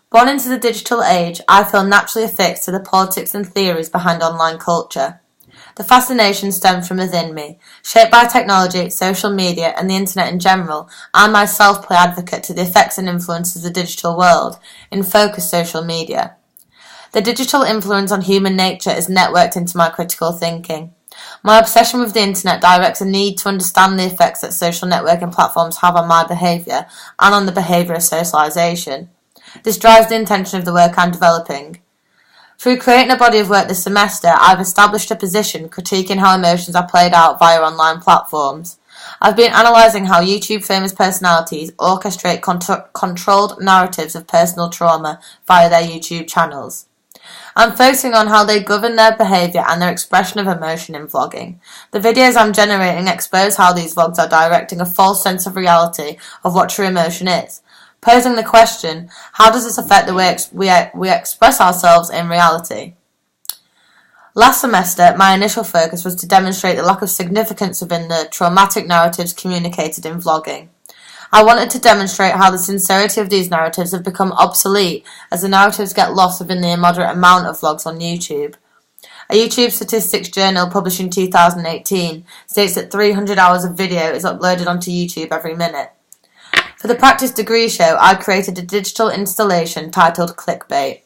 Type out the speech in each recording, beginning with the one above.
Born into the digital age, I feel naturally affixed to the politics and theories behind online culture. The fascination stems from within me. Shaped by technology, social media, and the internet in general, I myself play advocate to the effects and influences of the digital world, in focus social media. The digital influence on human nature is networked into my critical thinking. My obsession with the internet directs a need to understand the effects that social networking platforms have on my behaviour and on the behaviour of socialisation. This drives the intention of the work I'm developing. Through creating a body of work this semester, I've established a position critiquing how emotions are played out via online platforms. I've been analysing how YouTube famous personalities orchestrate controlled narratives of personal trauma via their YouTube channels. I'm focusing on how they govern their behaviour and their expression of emotion in vlogging. The videos I'm generating expose how these vlogs are directing a false sense of reality of what true emotion is. Posing the question, how does this affect the way we express ourselves in reality? Last semester, my initial focus was to demonstrate the lack of significance within the traumatic narratives communicated in vlogging. I wanted to demonstrate how the sincerity of these narratives have become obsolete as the narratives get lost within the immoderate amount of vlogs on YouTube. A YouTube statistics journal published in 2018 states that 300 hours of video is uploaded onto YouTube every minute. For the practice degree show, I created a digital installation titled Clickbait.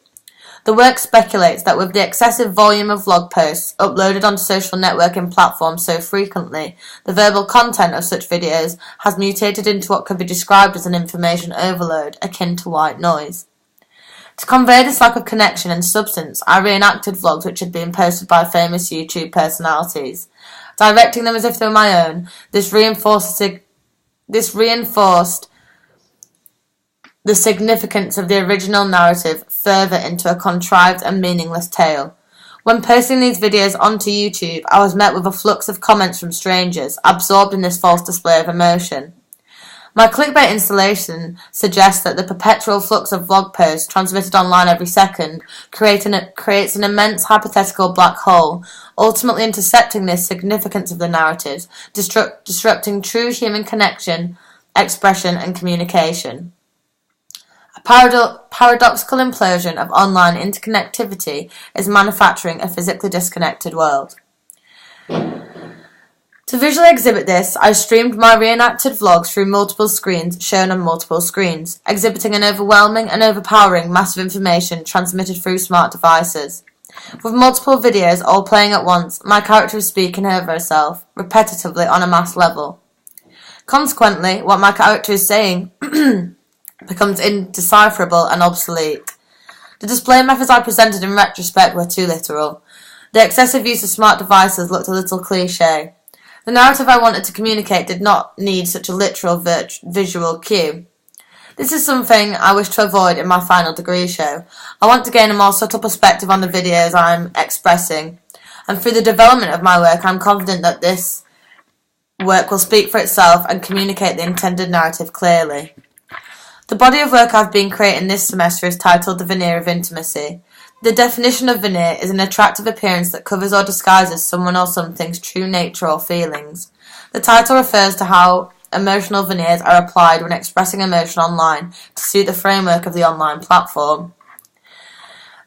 The work speculates that with the excessive volume of vlog posts uploaded onto social networking platforms so frequently, the verbal content of such videos has mutated into what could be described as an information overload, akin to white noise. To convey this lack of connection and substance, I reenacted vlogs which had been posted by famous YouTube personalities. Directing them as if they were my own, this reinforced the significance of the original narrative further into a contrived and meaningless tale. When posting these videos onto YouTube, I was met with a flux of comments from strangers, absorbed in this false display of emotion. My clickbait installation suggests that the perpetual flux of vlog posts transmitted online every second creates an immense hypothetical black hole, ultimately intercepting the significance of the narratives, disrupting true human connection, expression, and communication. A paradoxical implosion of online interconnectivity is manufacturing a physically disconnected world. To visually exhibit this, I streamed my reenacted vlogs through multiple screens shown on multiple screens, exhibiting an overwhelming and overpowering mass of information transmitted through smart devices. With multiple videos all playing at once, my character is speaking over herself, repetitively on a mass level. Consequently, what my character is saying becomes indecipherable and obsolete. The display methods I presented in retrospect were too literal. The excessive use of smart devices looked a little cliché. The narrative I wanted to communicate did not need such a literal visual cue. This is something I wish to avoid in my final degree show. I want to gain a more subtle perspective on the videos I'm expressing, and through the development of my work, I'm confident that this work will speak for itself and communicate the intended narrative clearly. The body of work I've been creating this semester is titled The Veneer of Intimacy. The definition of veneer is an attractive appearance that covers or disguises someone or something's true nature or feelings. The title refers to how emotional veneers are applied when expressing emotion online to suit the framework of the online platform.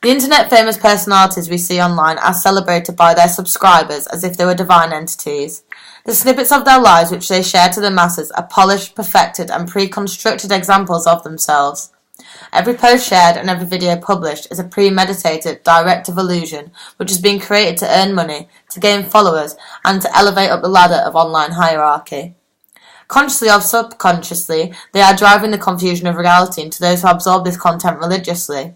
The internet famous personalities we see online are celebrated by their subscribers as if they were divine entities. The snippets of their lives which they share to the masses are polished, perfected, and pre-constructed examples of themselves. Every post shared and every video published is a premeditated, directive illusion which has been created to earn money, to gain followers, and to elevate up the ladder of online hierarchy. Consciously or subconsciously, they are driving the confusion of reality into those who absorb this content religiously.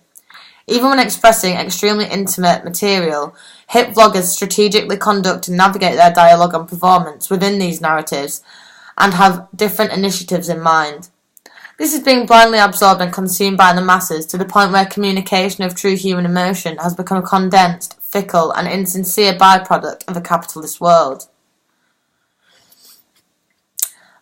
Even when expressing extremely intimate material, hit vloggers strategically conduct and navigate their dialogue and performance within these narratives and have different initiatives in mind. This is being blindly absorbed and consumed by the masses to the point where communication of true human emotion has become a condensed, fickle, and insincere byproduct of a capitalist world.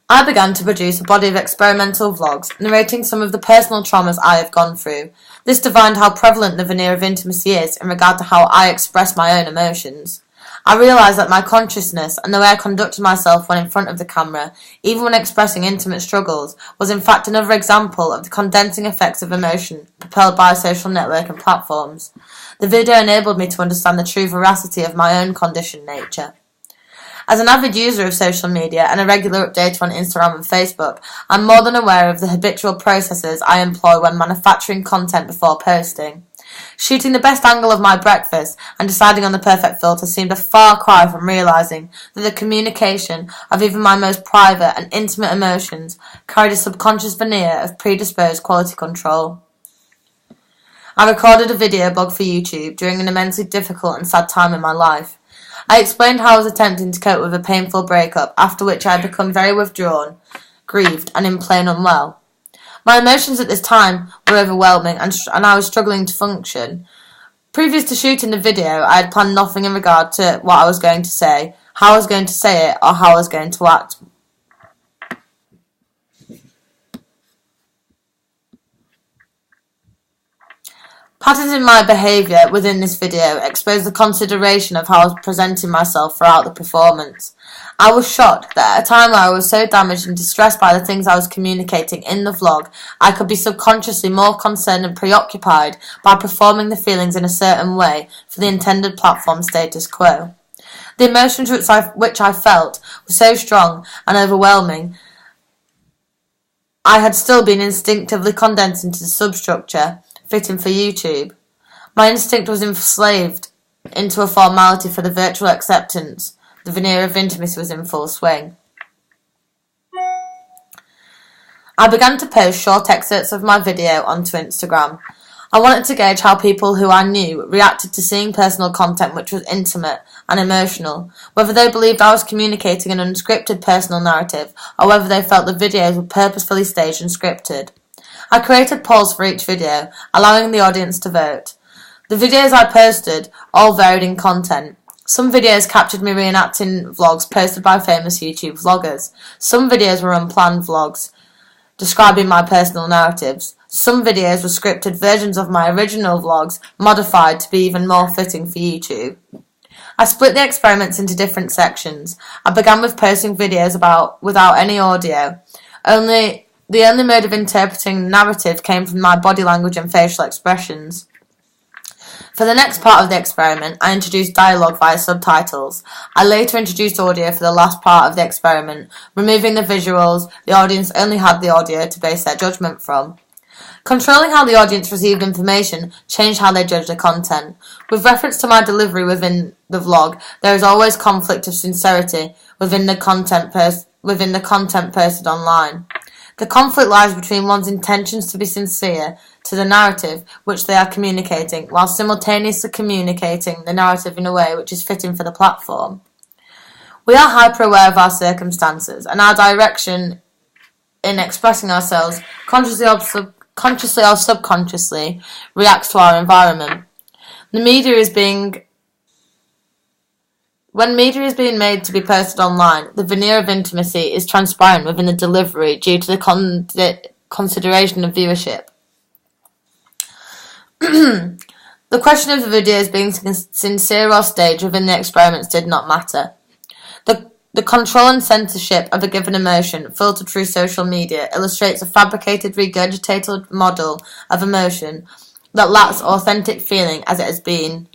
I began to produce a body of experimental vlogs, narrating some of the personal traumas I have gone through. This divined how prevalent the veneer of intimacy is in regard to how I express my own emotions. I realised that my consciousness and the way I conducted myself when in front of the camera, even when expressing intimate struggles, was in fact another example of the condensing effects of emotion propelled by social networking platforms. The video enabled me to understand the true veracity of my own conditioned nature. As an avid user of social media and a regular updater on Instagram and Facebook, I'm more than aware of the habitual processes I employ when manufacturing content before posting. Shooting the best angle of my breakfast and deciding on the perfect filter seemed a far cry from realising that the communication of even my most private and intimate emotions carried a subconscious veneer of predisposed quality control. I recorded a video blog for YouTube during an immensely difficult and sad time in my life. I explained how I was attempting to cope with a painful breakup, after which I had become very withdrawn, grieved, and in plain unwell. My emotions at this time were overwhelming, and I was struggling to function. Previous to shooting the video, I had planned nothing in regard to what I was going to say, how I was going to say it, or how I was going to act. Patterns in my behaviour within this video expose the consideration of how I was presenting myself throughout the performance. I was shocked that at a time where I was so damaged and distressed by the things I was communicating in the vlog, I could be subconsciously more concerned and preoccupied by performing the feelings in a certain way for the intended platform status quo. The emotions which I felt were so strong and overwhelming. I had still been instinctively condensed into the substructure fitting for YouTube. My instinct was enslaved into a formality for the virtual acceptance. The veneer of intimacy was in full swing. I began to post short excerpts of my video onto Instagram. I wanted to gauge how people who I knew reacted to seeing personal content which was intimate and emotional, whether they believed I was communicating an unscripted personal narrative, or whether they felt the videos were purposefully staged and scripted. I created polls for each video, allowing the audience to vote. The videos I posted all varied in content. Some videos captured me reenacting vlogs posted by famous YouTube vloggers. Some videos were unplanned vlogs, describing my personal narratives. Some videos were scripted versions of my original vlogs, modified to be even more fitting for YouTube. I split the experiments into different sections. I began with posting videos without any audio. The only mode of interpreting narrative came from my body language and facial expressions. For the next part of the experiment, I introduced dialogue via subtitles. I later introduced audio for the last part of the experiment. Removing the visuals, the audience only had the audio to base their judgment from. Controlling how the audience received information changed how they judged the content. With reference to my delivery within the vlog, there is always conflict of sincerity within the content posted online. The conflict lies between one's intentions to be sincere to the narrative which they are communicating, while simultaneously communicating the narrative in a way which is fitting for the platform. We are hyper-aware of our circumstances, and our direction in expressing ourselves, consciously or subconsciously, reacts to our environment. When media is being made to be posted online, the veneer of intimacy is transparent within the delivery due to the consideration of viewership. The question of the videos being sincere or staged within the experiments did not matter. The control and censorship of a given emotion filtered through social media illustrates a fabricated, regurgitated model of emotion that lacks authentic feeling as it has been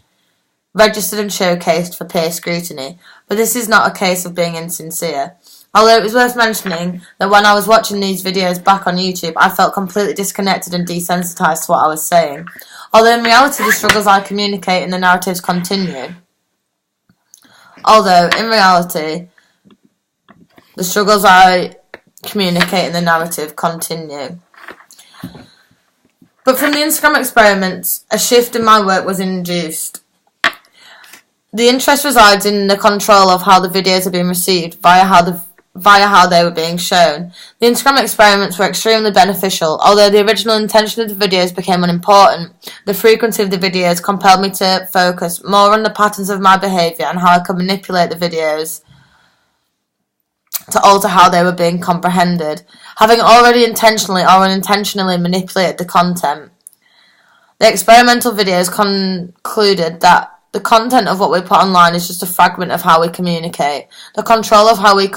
registered and showcased for peer scrutiny, but this is not a case of being insincere. Although it was worth mentioning that when I was watching these videos back on YouTube, I felt completely disconnected and desensitized to what I was saying. Although in reality the struggles I communicate in the narratives continue. But from the Instagram experiments, a shift in my work was induced. The interest resides in the control of how the videos are being received via how they were being shown. The Instagram experiments were extremely beneficial. Although the original intention of the videos became unimportant, the frequency of the videos compelled me to focus more on the patterns of my behaviour and how I could manipulate the videos to alter how they were being comprehended. Having already intentionally or unintentionally manipulated the content, the experimental videos concluded that The content of what we put online is just a fragment of how we communicate. The control of how the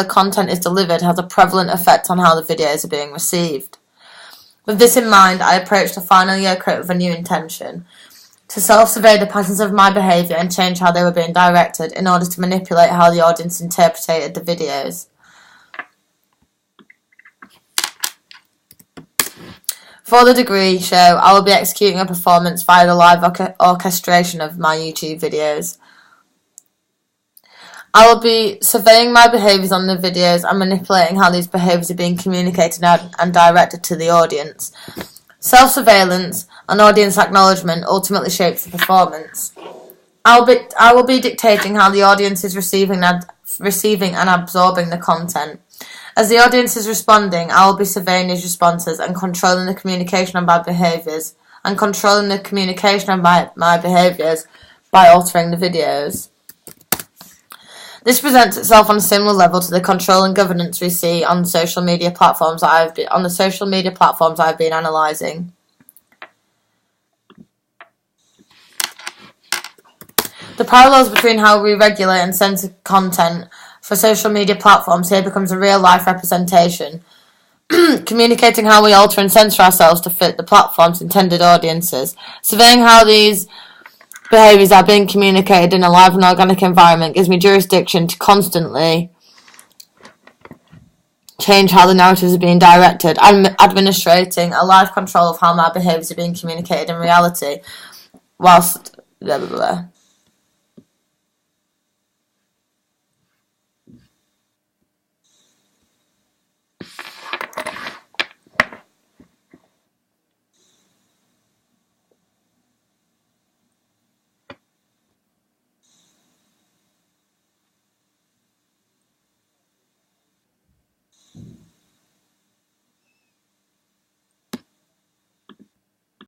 content is delivered has a prevalent effect on how the videos are being received. With this in mind, I approached the final year quote with a new intention: to self-survey the patterns of my behaviour and change how they were being directed in order to manipulate how the audience interpreted the videos. For the degree show, I will be executing a performance via the live orchestration of my YouTube videos. I will be surveying my behaviours on the videos and manipulating how these behaviours are being communicated and directed to the audience. Self-surveillance and audience acknowledgement ultimately shapes the performance. I will be dictating how the audience is receiving and absorbing the content. As the audience is responding, I will be surveying these responses and controlling the communication of my behaviours by altering the videos. This presents itself on a similar level to the control and governance we see on the social media platforms I've been analysing. The parallels between how we regulate and censor content for social media platforms here becomes a real-life representation, communicating how we alter and censor ourselves to fit the platform's intended audiences. Surveying how these behaviours are being communicated in a live and organic environment gives me jurisdiction to constantly change how the narratives are being directed. I'm administrating a live control of how my behaviours are being communicated in reality, whilst blah blah blah.